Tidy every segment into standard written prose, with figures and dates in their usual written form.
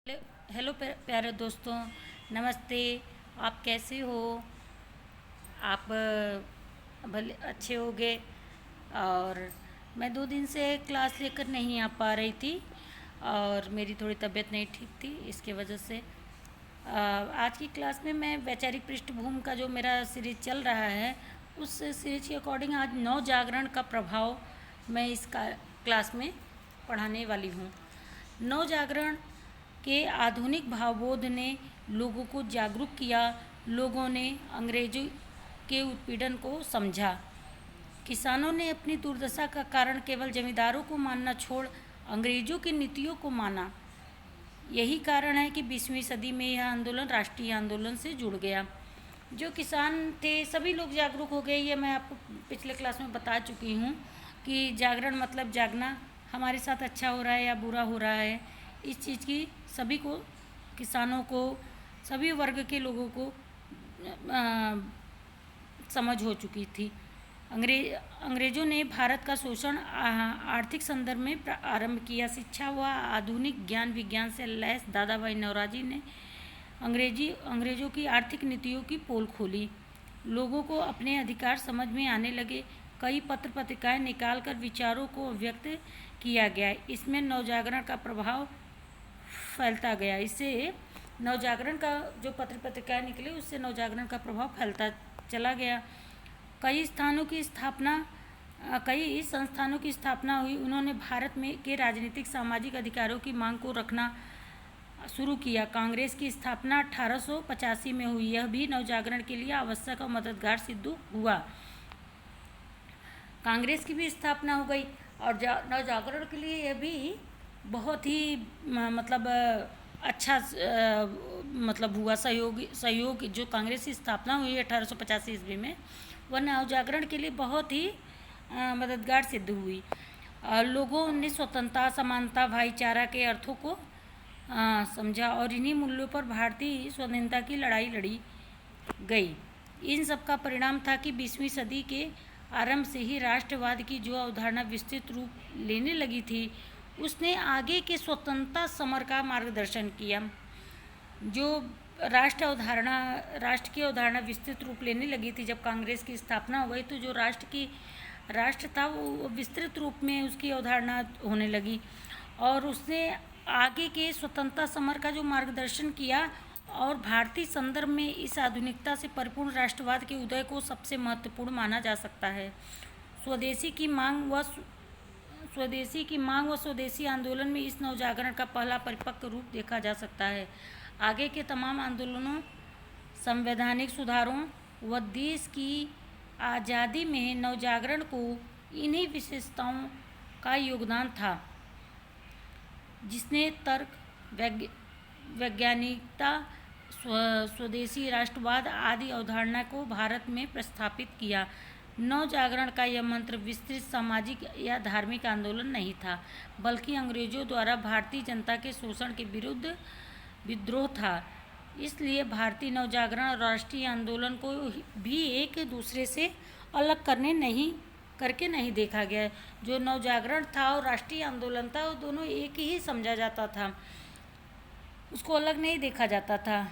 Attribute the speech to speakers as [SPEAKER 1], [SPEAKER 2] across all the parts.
[SPEAKER 1] Hello प्यारे दोस्तों, नमस्ते। आप कैसे हो? आप भले अच्छे होगे। और मैं 2 दिन से क्लास लेकर नहीं आ पा रही थी और मेरी थोड़ी तबीयत नहीं ठीक थी, इसके वजह से आज की क्लास में मैं वैचारिक पृष्ठभूमि का जो मेरा सीरीज चल रहा है, उस सीरीज के अकॉर्डिंग आज नव जागरण का प्रभाव मैं इस क्लास में पढ़ाने वाली हूँ। नव जागरण के आधुनिक भावबोध ने लोगों को जागरूक किया। लोगों ने अंग्रेजों के उत्पीड़न को समझा। किसानों ने अपनी दुर्दशा का कारण केवल जमींदारों को मानना छोड़ अंग्रेजों की नीतियों को माना। यही कारण है कि 20वीं सदी में यह आंदोलन राष्ट्रीय आंदोलन से जुड़ गया। जो किसान थे सभी लोग जागरूक हो गए। ये मैं आपको पिछले क्लास में बता चुकी हूँ कि जागरण मतलब जागना, हमारे साथ अच्छा हो रहा है या बुरा हो रहा है, इस चीज़ की सभी को, किसानों को, सभी वर्ग के लोगों को समझ हो चुकी थी। अंग्रेजों ने भारत का शोषण आर्थिक संदर्भ में आरंभ किया। शिक्षा व आधुनिक ज्ञान विज्ञान से लैस दादा भाई नौरोजी ने अंग्रेजों की आर्थिक नीतियों की पोल खोली। लोगों को अपने अधिकार समझ में आने लगे। कई पत्र पत्रिकाएं निकालकर विचारों को व्यक्त किया गया। इसमें नवजागरण का प्रभाव फैलता गया। इससे नवजागरण का जो पत्र पत्रिकाएं निकले, उससे नवजागरण का प्रभाव फैलता चला गया। कई संस्थानों की स्थापना हुई। उन्होंने भारत में के राजनीतिक सामाजिक अधिकारों की मांग को रखना शुरू किया। कांग्रेस की स्थापना 1885 में हुई। यह भी नवजागरण के लिए आवश्यक और मददगार सिद्ध हुआ। कांग्रेस की भी स्थापना हो गई और नवजागरण के लिए यह भी बहुत ही मतलब अच्छा मतलब हुआ। सहयोग जो कांग्रेस की स्थापना हुई 1885 ईस्वी में, वह नवजागरण के लिए बहुत ही मददगार सिद्ध हुई। लोगों ने स्वतंत्रता, समानता, भाईचारा के अर्थों को समझा और इन्हीं मूल्यों पर भारतीय स्वाधीनता की लड़ाई लड़ी गई। इन सब का परिणाम था कि 20वीं सदी के आरंभ से ही राष्ट्रवाद की जो अवधारणा विस्तृत रूप लेने लगी थी, उसने आगे के स्वतंत्रता समर का मार्गदर्शन किया। जो राष्ट्र की अवधारणा विस्तृत रूप लेने लगी थी, जब कांग्रेस की स्थापना हो गई, तो जो राष्ट्र था वो विस्तृत रूप में उसकी अवधारणा होने लगी और उसने आगे के स्वतंत्रता समर का जो मार्गदर्शन किया और भारतीय संदर्भ में इस आधुनिकता से परिपूर्ण राष्ट्रवाद के उदय को सबसे महत्वपूर्ण माना जा सकता है। स्वदेशी की मांग व स्वदेशी आंदोलन में इस नवजागरण का पहला परिपक्व रूप देखा जा सकता है। आगे के तमाम आंदोलनों, संवैधानिक सुधारों व देश की आज़ादी में नवजागरण को इन्हीं विशेषताओं का योगदान था, जिसने तर्क, वैज्ञानिकता, स्वदेशी राष्ट्रवाद आदि अवधारणा को भारत में प्रस्थापित किया। नव जागरण का यह मंत्र विस्तृत सामाजिक या धार्मिक आंदोलन नहीं था, बल्कि अंग्रेजों द्वारा भारतीय जनता के शोषण के विरुद्ध विद्रोह था। इसलिए भारतीय नवजागरण और राष्ट्रीय आंदोलन को भी एक दूसरे से अलग करके नहीं देखा गया। जो नवजागरण था और राष्ट्रीय आंदोलन था, वो दोनों एक ही समझा जाता था, उसको अलग नहीं देखा जाता था।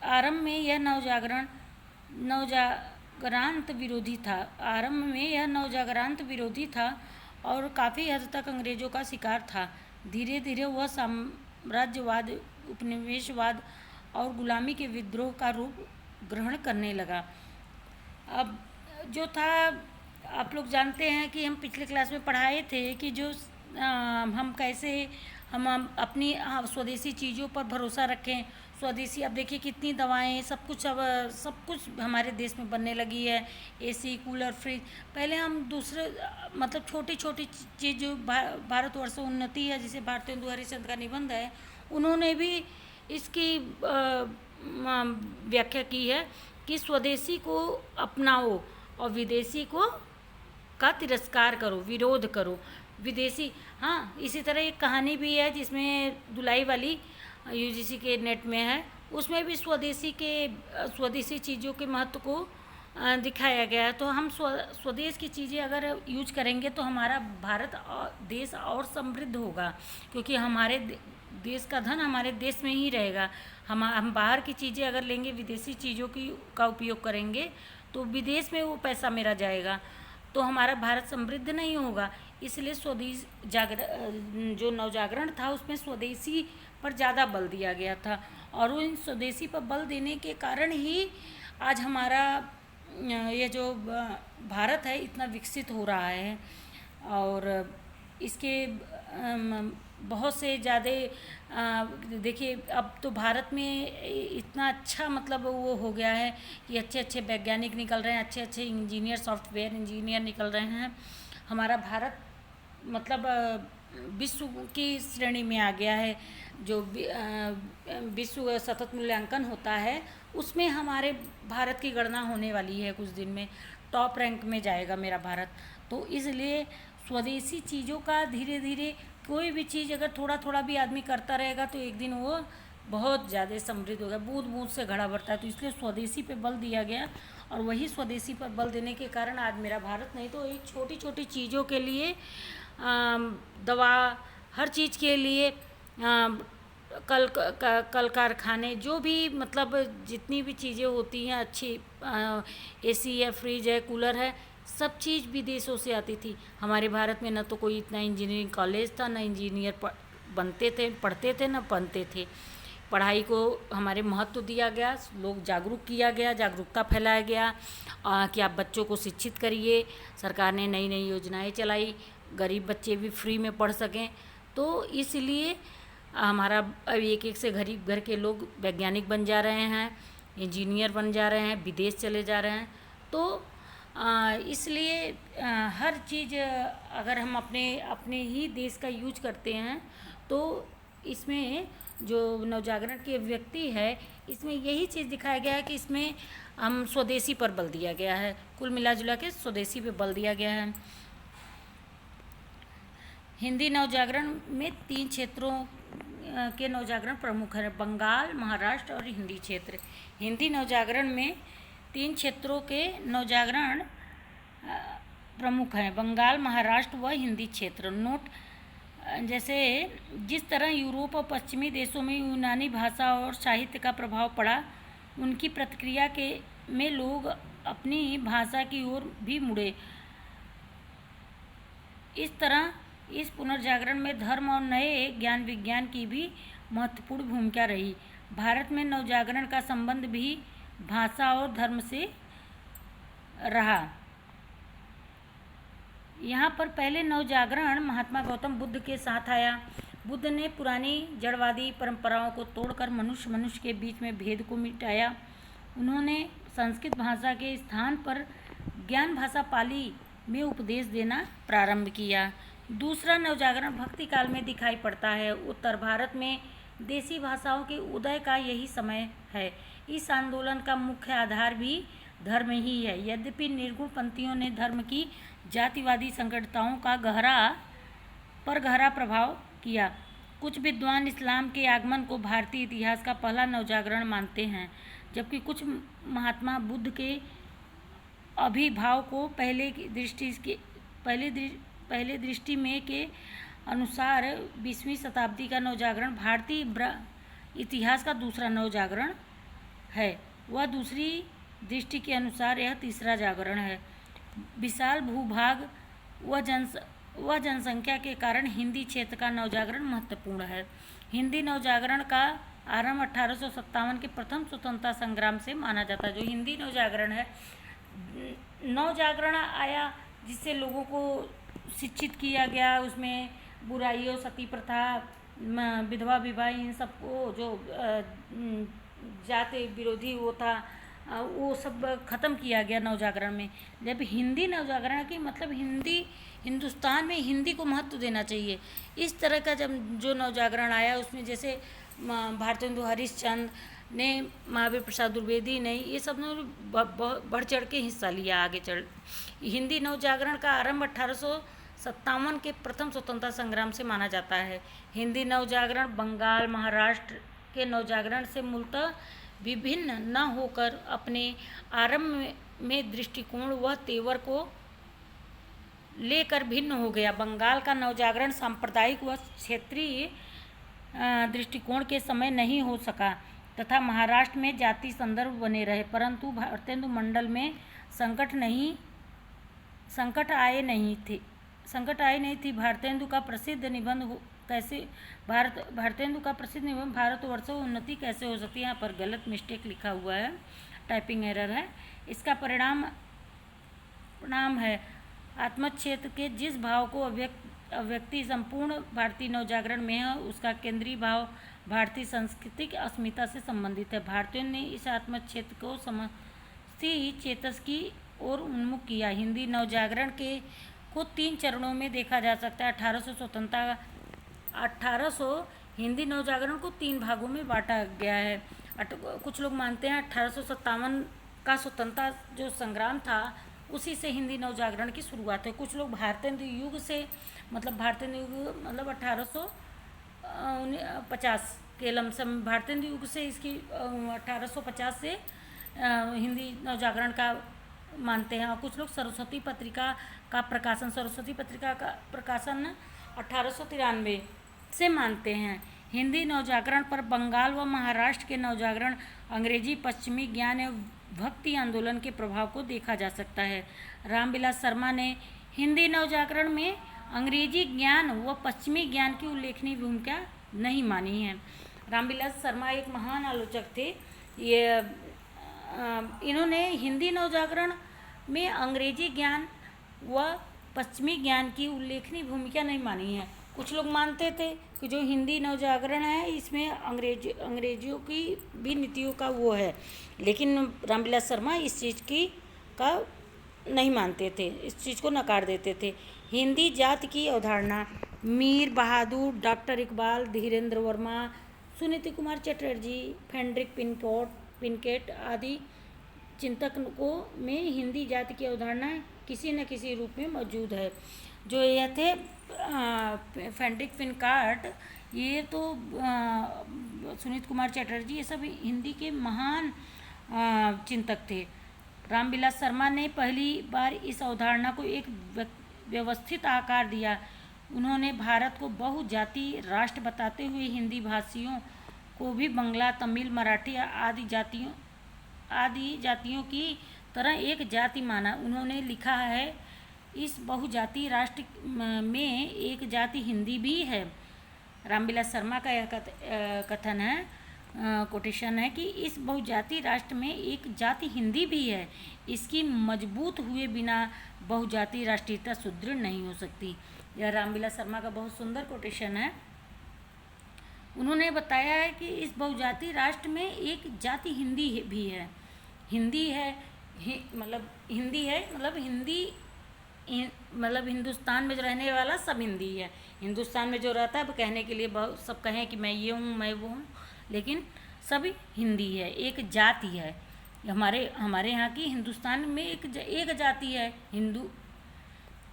[SPEAKER 1] आरंभ में यह नवजागरांत विरोधी था और काफ़ी हद तक अंग्रेजों का शिकार था। धीरे धीरे वह साम्राज्यवाद, उपनिवेशवाद और गुलामी के विद्रोह का रूप ग्रहण करने लगा। अब जो था, आप लोग जानते हैं कि हम पिछले क्लास में पढ़ाए थे कि जो हम कैसे हम अपनी स्वदेशी चीज़ों पर भरोसा रखें। स्वदेशी, अब देखिए कितनी दवाएं, सब कुछ हमारे देश में बनने लगी है। AC, cooler, fridge. पहले हम दूसरे मतलब छोटी छोटी चीज़ जो भारतवर्ष उन्नति है, जिसे भारतेंदु हरिश्चंद्र का निबंध है, उन्होंने भी इसकी व्याख्या की है कि स्वदेशी को अपनाओ और विदेशी का तिरस्कार करो, विरोध करो। विदेशी, हाँ, इसी तरह एक कहानी भी है जिसमें धुलाई वाली, यूजीसी के नेट में है, उसमें भी स्वदेशी चीज़ों के महत्व को दिखाया गया है। तो हम स्वदेश की चीज़ें अगर यूज करेंगे तो हमारा भारत देश और समृद्ध होगा, क्योंकि हमारे देश का धन हमारे देश में ही रहेगा। हम बाहर की चीज़ें अगर लेंगे, विदेशी चीज़ों की का उपयोग करेंगे, तो विदेश में वो पैसा मेरा जाएगा, तो हमारा भारत समृद्ध नहीं होगा। इसलिए स्वदेश जो नवजागरण था उसमें स्वदेशी पर ज़्यादा बल दिया गया था, और वो इन स्वदेशी पर बल देने के कारण ही आज हमारा ये जो भारत है इतना विकसित हो रहा है। और इसके बहुत से ज़्यादा देखिए, अब तो भारत में इतना अच्छा मतलब वो हो गया है कि अच्छे अच्छे वैज्ञानिक निकल रहे हैं, अच्छे अच्छे इंजीनियर, सॉफ्टवेयर इंजीनियर निकल रहे हैं। हमारा भारत मतलब विश्व की श्रेणी में आ गया है। जो विश्व सतत मूल्यांकन होता है उसमें हमारे भारत की गणना होने वाली है कुछ दिन में, टॉप रैंक में जाएगा मेरा भारत। तो इसलिए स्वदेशी चीज़ों का धीरे धीरे, कोई भी चीज़ अगर थोड़ा थोड़ा भी आदमी करता रहेगा तो एक दिन वो बहुत ज़्यादा समृद्ध होगा। बूंद बूंद से घड़ा भरता है, तो इसलिए स्वदेशी पे बल दिया गया, और वही स्वदेशी पर बल देने के कारण आज मेरा भारत, नहीं तो एक छोटी छोटी चीज़ों के लिए दवा, हर चीज़ के लिए कल कारखाने, जो भी मतलब जितनी भी चीज़ें होती हैं अच्छी, एसी है, फ्रिज है, कूलर है, सब चीज़ विदेशों से आती थी। हमारे भारत में न तो कोई इतना इंजीनियरिंग कॉलेज था, न इंजीनियर बनते थे, पढ़ते थे, न बनते थे। पढ़ाई को हमारे महत्व दिया गया, लोग जागरूक किया गया, जागरूकता फैलाया गया कि आप बच्चों को शिक्षित करिए। सरकार ने नई नई योजनाएं चलाई, गरीब बच्चे भी फ्री में पढ़ सकें। तो इसलिए हमारा अब एक एक से गरीब घर के लोग वैज्ञानिक बन जा रहे हैं, इंजीनियर बन जा रहे हैं, विदेश चले जा रहे हैं। तो इसलिए हर चीज़ अगर हम अपने अपने ही देश का यूज करते हैं, तो इसमें जो नवजागरण के व्यक्ति है, इसमें यही चीज़ दिखाया गया है कि इसमें हम स्वदेशी पर बल दिया गया है। कुल मिला जुला के स्वदेशी पे बल दिया गया है। हिंदी नवजागरण में 3 क्षेत्रों के नवजागरण प्रमुख हैं, बंगाल, महाराष्ट्र और हिंदी क्षेत्र। हिंदी नवजागरण में 3 क्षेत्रों के नवजागरण प्रमुख हैं, बंगाल, महाराष्ट्र व हिंदी क्षेत्र। नोट, जैसे जिस तरह यूरोप और पश्चिमी देशों में यूनानी भाषा और साहित्य का प्रभाव पड़ा, उनकी प्रतिक्रिया के में लोग अपनी भाषा की ओर भी मुड़े। इस तरह इस पुनर्जागरण में धर्म और नए ज्ञान विज्ञान की भी महत्वपूर्ण भूमिका रही। भारत में नवजागरण का संबंध भी भाषा और धर्म से रहा। यहाँ पर पहले नवजागरण महात्मा गौतम बुद्ध के साथ आया। बुद्ध ने पुरानी जड़वादी परंपराओं को तोड़कर मनुष्य मनुष्य के बीच में भेद को मिटाया। उन्होंने संस्कृत भाषा के स्थान पर ज्ञान भाषा पाली में उपदेश देना प्रारंभ किया। दूसरा नवजागरण भक्ति काल में दिखाई पड़ता है। उत्तर भारत में देसी भाषाओं के उदय का यही समय है। इस आंदोलन का मुख्य आधार भी धर्म ही है। यद्यपि निर्गुण पंथियों ने धर्म की जातिवादी संकटताओं का गहरा प्रभाव किया। कुछ विद्वान इस्लाम के आगमन को भारतीय इतिहास का पहला नवजागरण मानते हैं, जबकि कुछ महात्मा बुद्ध के अभिभाव को पहले दृष्टि में के अनुसार 20वीं शताब्दी का नवजागरण भारतीय इतिहास का दूसरा नवजागरण है। वह दूसरी दृष्टि के अनुसार यह तीसरा जागरण है। विशाल भूभाग व जनसंख्या के कारण हिंदी क्षेत्र का नवजागरण महत्वपूर्ण है। हिंदी नवजागरण का आरंभ 1857 के प्रथम स्वतंत्रता संग्राम से माना जाता है। जो हिंदी नवजागरण है, नवजागरण आया जिससे लोगों को शिक्षित किया गया, उसमें बुराइयों, सती प्रथा, विधवा विवाह, इन सबको जो जाति विरोधी वो था, वो सब ख़त्म किया गया नवजागरण में। जब हिंदी नवजागरण की मतलब हिंदुस्तान में हिंदी को महत्व देना चाहिए, इस तरह का जब जो नवजागरण आया, उसमें जैसे भारतेंदु हरिश्चंद्र ने, महावीर प्रसाद द्विवेदी ने, ये सब ने बढ़ चढ़ के हिस्सा लिया। हिंदी नवजागरण का आरंभ 1857 के प्रथम स्वतंत्रता संग्राम से माना जाता है। हिंदी नवजागरण बंगाल, महाराष्ट्र के नवजागरण से मूलतः विभिन्न न होकर अपने आरंभ में दृष्टिकोण व तेवर को लेकर भिन्न हो गया। बंगाल का नवजागरण सांप्रदायिक व क्षेत्रीय दृष्टिकोण के समय नहीं हो सका तथा महाराष्ट्र में जाति संदर्भ बने रहे, परंतु भारतेंदु मंडल में संकट आए नहीं थी। भारतेंदु का प्रसिद्ध निबंध भारतवर्ष उन्नति कैसे हो सकती है। यहाँ पर गलत मिस्टेक लिखा हुआ है, टाइपिंग एरर है। इसका परिणाम है आत्मक्षेत्र के जिस भाव को अभिव्यक्ति संपूर्ण भारतीय नवजागरण में है, उसका केंद्रीय भाव भारतीय सांस्कृतिक अस्मिता से संबंधित है। भारतीयों ने इस आत्मक्षेत्र को समष्टि चेतस की ओर उन्मुख किया। हिंदी नवजागरण को 3 चरणों में देखा जा सकता है। 1800 हिंदी नवजागरण को 3 भागों में बांटा गया है। कुछ लोग मानते हैं 1857 का स्वतंत्रता जो संग्राम था उसी से हिंदी नवजागरण की शुरुआत है। कुछ लोग भारतेंदु युग से मतलब 1850 के लमसम भारतेंदु युग से इसकी 1850 से हिंदी नवजागरण का मानते हैं। और कुछ लोग सरस्वती पत्रिका का प्रकाशन 1893 से मानते हैं। हिंदी नवजागरण पर बंगाल व महाराष्ट्र के नवजागरण, अंग्रेजी पश्चिमी ज्ञान एवं भक्ति आंदोलन के प्रभाव को देखा जा सकता है। रामविलास शर्मा ने हिंदी नवजागरण में अंग्रेजी ज्ञान व पश्चिमी ज्ञान की उल्लेखनीय भूमिका नहीं मानी है। रामविलास शर्मा एक महान आलोचक थे। इन्होंने हिंदी नवजागरण में अंग्रेजी ज्ञान व पश्चिमी ज्ञान की उल्लेखनीय भूमिका नहीं मानी है। कुछ लोग मानते थे कि जो हिंदी नवजागरण है इसमें अंग्रेजियों की भी नीतियों का वो है, लेकिन रामविलास शर्मा इस चीज़ का नहीं मानते थे, इस चीज़ को नकार देते थे। हिंदी जाति की अवधारणा मीर बहादुर, डॉक्टर इकबाल, धीरेन्द्र वर्मा, सुनीति कुमार चटर्जी, फ्रेडरिक पिनकेट आदि चिंतकों में हिंदी जाति की अवधारणा किसी न किसी रूप में मौजूद है। जो ये थे फ्रेडरिक पिनकेट, ये तो सुनीत कुमार चटर्जी, ये सब हिंदी के महान चिंतक थे। रामविलास शर्मा ने पहली बार इस अवधारणा को एक व्यवस्थित आकार दिया। उन्होंने भारत को बहुजाति राष्ट्र बताते हुए हिंदी भाषियों को भी बंगला, तमिल, मराठी आदि जातियों की तरह एक जाति माना। उन्होंने लिखा है, इस बहुजाति राष्ट्र में एक जाति हिंदी भी है। रामविलास शर्मा का यह कथन है, कोटेशन है कि इस बहुजाति राष्ट्र में एक जाति हिंदी भी है। इसकी मजबूत हुए बिना बहुजाति राष्ट्रीयता सुदृढ़ नहीं हो सकती। यह रामविलास शर्मा का बहुत सुंदर कोटेशन है। उन्होंने बताया है कि इस बहुजाति राष्ट्र में एक जाति हिंदी भी है। मतलब हिंदुस्तान में जो रहने वाला सब हिंदी है। हिंदुस्तान में जो रहता है अब कहने के लिए बहुत सब कहें कि मैं ये हूँ, मैं वो हूँ, लेकिन सभी हिंदी है, एक जाति है। हमारे यहाँ की हिंदुस्तान में एक जाति है, हिंदू।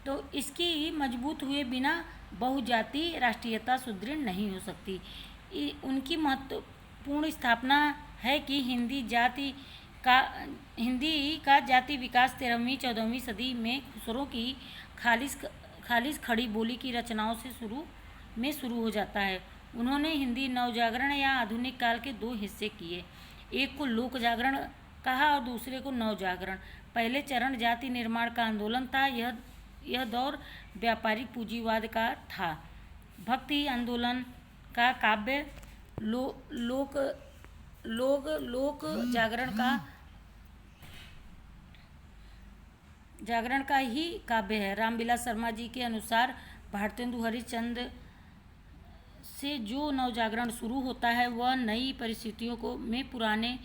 [SPEAKER 1] तो इसकी मजबूत हुए बिना बहुजाति राष्ट्रीयता सुदृढ़ नहीं हो सकती। उनकी महत्वपूर्ण स्थापना है कि हिंदी का जाति विकास 13वीं 14वीं सदी में खुसरो की खालिस खड़ी बोली की रचनाओं से शुरू हो जाता है। उन्होंने हिंदी नवजागरण या आधुनिक काल के 2 हिस्से किए, एक को लोक जागरण कहा और दूसरे को नवजागरण। पहले चरण जाति निर्माण का आंदोलन था। यह दौर व्यापारिक पूंजीवाद का था। भक्ति आंदोलन का काव्य लोक जागरण का ही काव्य है। रामविलास शर्मा जी के अनुसार भारतेंदु हरिश्चंद्र से जो नवजागरण शुरू होता है वह नई परिस्थितियों में पुराने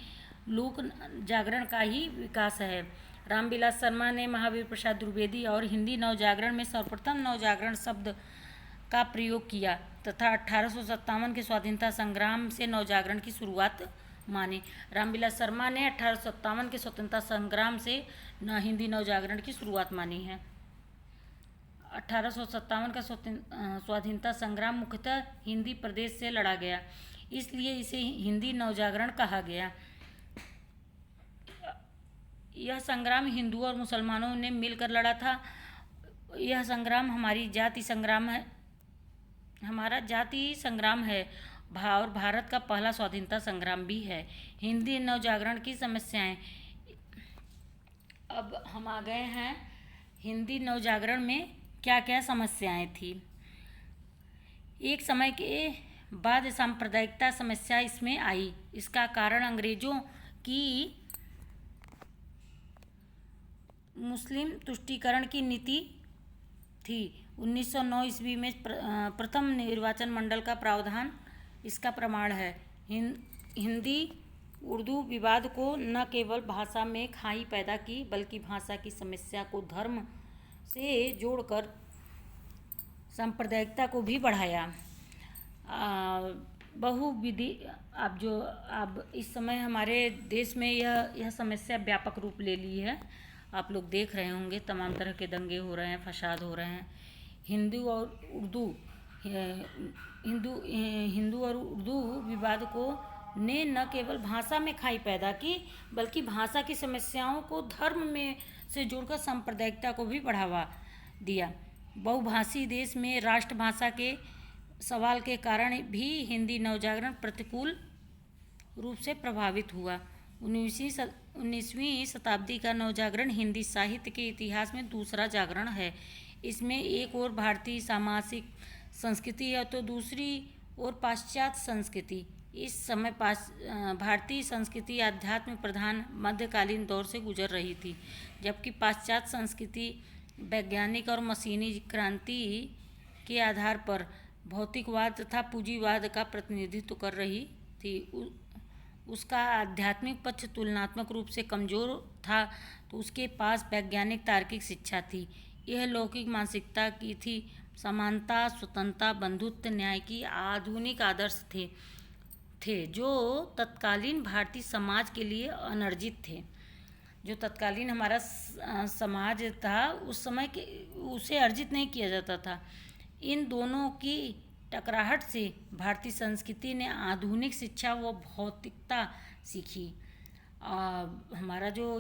[SPEAKER 1] लोक जागरण का ही विकास है। रामविलास शर्मा ने महावीर प्रसाद द्विवेदी और हिंदी नवजागरण में सर्वप्रथम नवजागरण शब्द का प्रयोग किया तथा 1857 के स्वाधीनता संग्राम से नवजागरण की शुरुआत मानी। रामविलास शर्मा ने 1857 के स्वतंत्रता संग्राम से हिंदी नवजागरण की शुरुआत मानी है। 1857 का स्वाधीनता संग्राम मुख्यतः हिंदी प्रदेश से लड़ा गया, इसलिए इसे हिंदी नवजागरण कहा गया। यह संग्राम हिंदुओं और मुसलमानों ने मिलकर लड़ा था। यह संग्राम हमारा जाति संग्राम है और भारत का पहला स्वाधीनता संग्राम भी है। हिंदी नवजागरण की समस्याएं। अब हम आ गए हैं हिंदी नवजागरण में क्या क्या समस्याएं थी। एक समय के बाद सांप्रदायिकता समस्या इसमें आई। इसका कारण अंग्रेजों की मुस्लिम तुष्टीकरण की नीति थी। 1909 ईस्वी में प्रथम निर्वाचन मंडल का प्रावधान इसका प्रमाण है। हिंदी उर्दू विवाद को न केवल भाषा में खाई पैदा की, बल्कि भाषा की समस्या को धर्म से जोड़कर सांप्रदायिकता को भी बढ़ाया। बहुविधि अब इस समय हमारे देश में यह समस्या व्यापक रूप ले ली है। आप लोग देख रहे होंगे तमाम तरह के दंगे हो रहे हैं, फसाद हो रहे हैं। हिंदू और उर्दू विवाद को ने न केवल भाषा में खाई पैदा की, बल्कि भाषा की समस्याओं को धर्म में से जोड़कर सांप्रदायिकता को भी बढ़ावा दिया। बहुभाषी देश में राष्ट्रभाषा के सवाल के कारण भी हिंदी नवजागरण प्रतिकूल रूप से प्रभावित हुआ। 19वीं शताब्दी का नवजागरण हिंदी साहित्य के इतिहास में दूसरा जागरण है। इसमें एक ओर भारतीय सामाजिक संस्कृति है तो दूसरी ओर पाश्चात्य संस्कृति। इस समय भारतीय संस्कृति आध्यात्म प्रधान मध्यकालीन दौर से गुजर रही थी, जबकि पाश्चात्य संस्कृति वैज्ञानिक और मशीनी क्रांति के आधार पर भौतिकवाद तथा पूंजीवाद का प्रतिनिधित्व कर रही थी। उसका आध्यात्मिक पक्ष तुलनात्मक रूप से कमजोर था, तो उसके पास वैज्ञानिक तार्किक शिक्षा थी। यह लौकिक मानसिकता की थी। समानता, स्वतंत्रता, बंधुत्व, न्याय की आधुनिक आदर्श थे जो तत्कालीन भारतीय समाज के लिए अनर्जित थे। जो तत्कालीन हमारा समाज था उस समय के उसे अर्जित नहीं किया जाता था। इन दोनों की टकराहट से भारतीय संस्कृति ने आधुनिक शिक्षा व भौतिकता सीखी। हमारा जो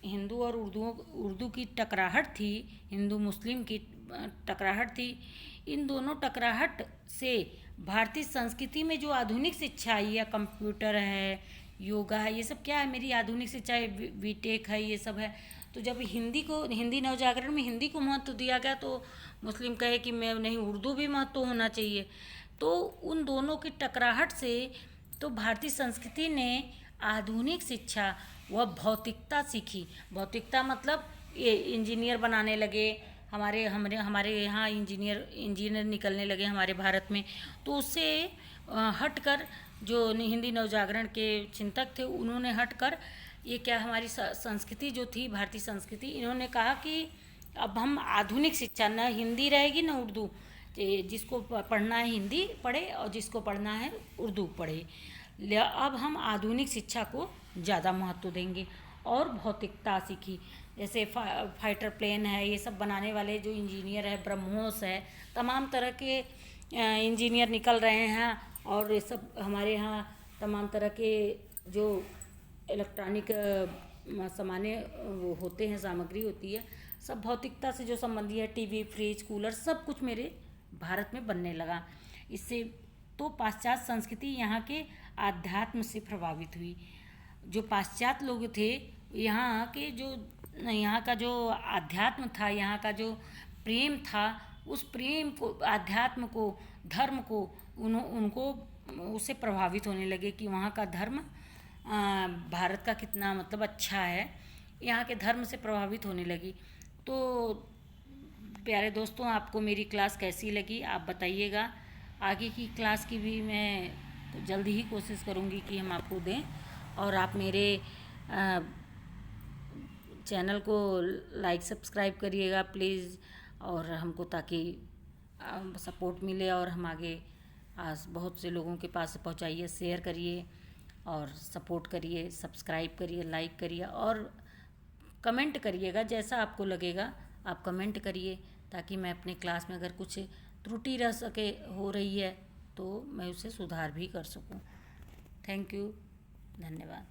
[SPEAKER 1] हिंदू और उर्दू की टकराहट थी, हिंदू मुस्लिम की टकराहट थी, इन दोनों टकराहट से भारतीय संस्कृति में जो आधुनिक शिक्षा आई है, कंप्यूटर है, योगा है, ये सब क्या है, मेरी आधुनिक शिक्षा है, बीटेक है, ये सब है। तो जब हिंदी नवजागरण में हिंदी को महत्व दिया गया तो मुस्लिम कहे कि मैं नहीं, उर्दू भी महत्व होना चाहिए। तो उन दोनों की टकराहट से तो भारतीय संस्कृति ने आधुनिक शिक्षा व भौतिकता सीखी। भौतिकता मतलब ये इंजीनियर बनाने लगे, हमारे यहाँ इंजीनियर निकलने लगे हमारे भारत में। तो उससे हटकर जो हिंदी नवजागरण के चिंतक थे उन्होंने हटकर ये क्या हमारी संस्कृति जो थी, भारतीय संस्कृति, इन्होंने कहा कि अब हम आधुनिक शिक्षा, न हिंदी रहेगी न उर्दू, जिसको पढ़ना है हिंदी पढ़े और जिसको पढ़ना है उर्दू पढ़े। अब हम आधुनिक शिक्षा को ज़्यादा महत्व देंगे और भौतिकता सीखी। जैसे फाइटर प्लेन है, ये सब बनाने वाले जो इंजीनियर है, ब्रह्मोस है, तमाम तरह के इंजीनियर निकल रहे हैं। और ये सब हमारे यहाँ तमाम तरह के जो इलेक्ट्रॉनिक सामान्य वो होते हैं, सामग्री होती है, सब भौतिकता से जो संबंधी है, टीवी, फ्रिज, कूलर, सब कुछ मेरे भारत में बनने लगा। इससे तो पाश्चात्य संस्कृति यहाँ के आध्यात्म से प्रभावित हुई। जो पाश्चात्य लोग थे, यहाँ का जो आध्यात्म था, यहाँ का जो प्रेम था, उस प्रेम को, आध्यात्म को, धर्म को उनको उससे प्रभावित होने लगे कि वहाँ का धर्म भारत का कितना मतलब अच्छा है, यहाँ के धर्म से प्रभावित होने लगी। तो प्यारे दोस्तों, आपको मेरी क्लास कैसी लगी आप बताइएगा। आगे की क्लास की भी मैं जल्दी ही कोशिश करूँगी कि हम आपको दें। और आप मेरे चैनल को लाइक सब्सक्राइब करिएगा प्लीज़, और हमको ताकि सपोर्ट मिले और हम आगे बहुत से लोगों के पास पहुंचाइए। शेयर करिए और सपोर्ट करिए, सब्सक्राइब करिए, लाइक करिए और कमेंट करिएगा। जैसा आपको लगेगा आप कमेंट करिए, ताकि मैं अपने क्लास में अगर कुछ त्रुटि हो रही है तो मैं उसे सुधार भी कर सकूं। थैंक यू, धन्यवाद।